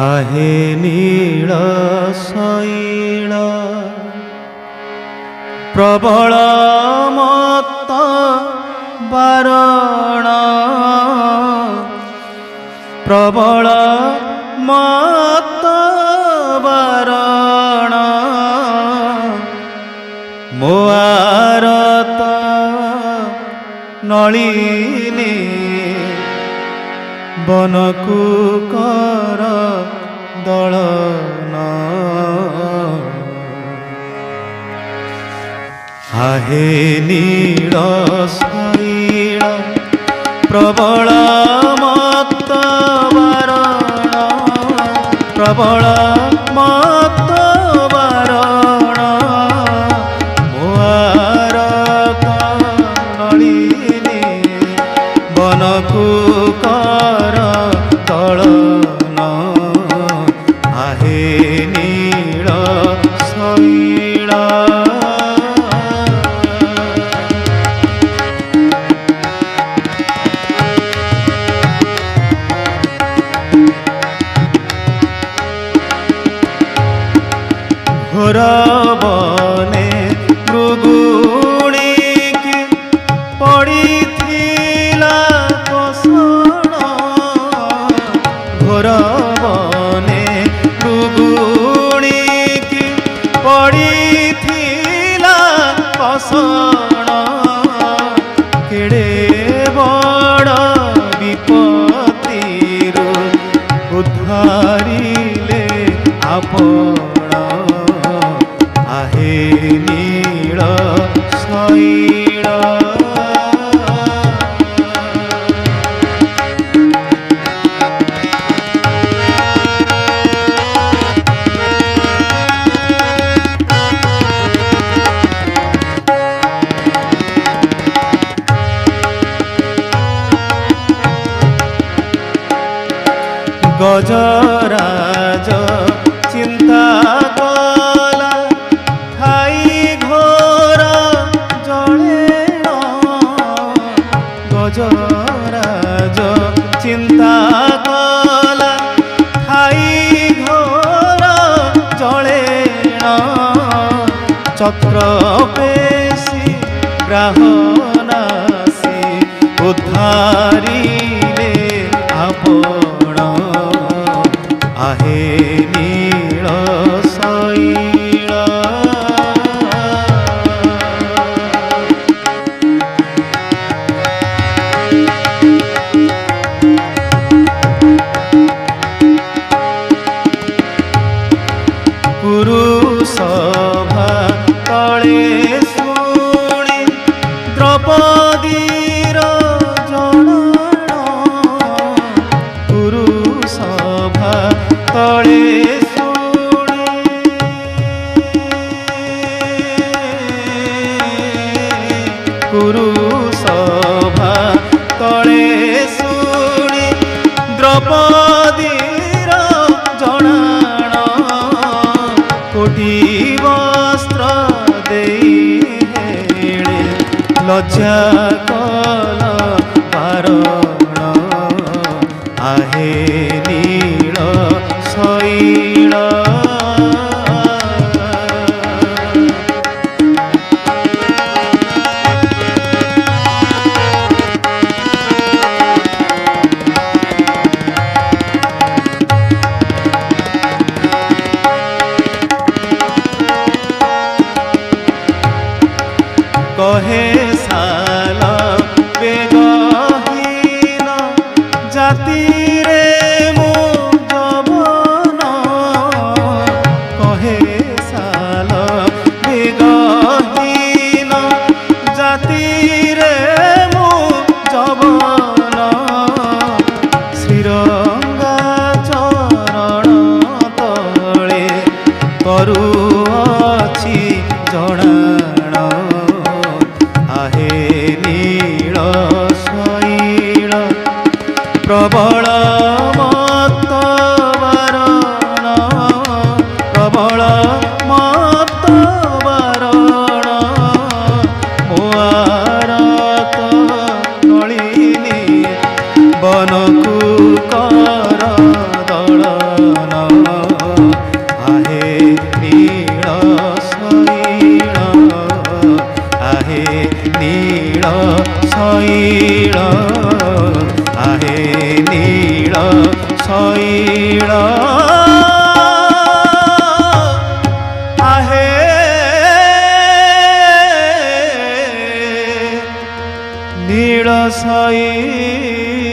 आहे नील शैल प्रबल मत बारण प्रबल मत बारण मो आरत नलिनी बनकु कर दलन आहे नील शैल प्रबल मत बारण प्रबल मत बारण मो आरत नलिनी बनकु कर दलन आहे नील शैल घोर बने मृगुणीकी पड़ीथिला कोसण घोर बने मृगुणीकी पड़ीथिला कोसण केड़े बड़ विपत्तिरु उद्धारिले आपण आहे नील शैल गजराज चिंता कला ठाई घोर जलेण गजराज चिंता कला ठाई घोर जलेण चक्र पेशी ग्राहनासी उद्धारिले आपण आहे नील शैल पुरुषभा तले शुणी द्रौपदीर जनाण पुरुषभा तले पुरुषभा तले शुणी द्रौपदीर जनाण कोटी वस्त्र देई हेळे लज्जा कल बारण आहे नील शैल कहे साल बेगहीन जाति रे मो जवन कहे साल बेगहीन जाति रे मो जवन श्रीरंगा चरण तले करुअछि जनाण নীଳ ଶୈଳ आहे নীଳ ଶୈଳ आहे নীଳ ଶୈଳ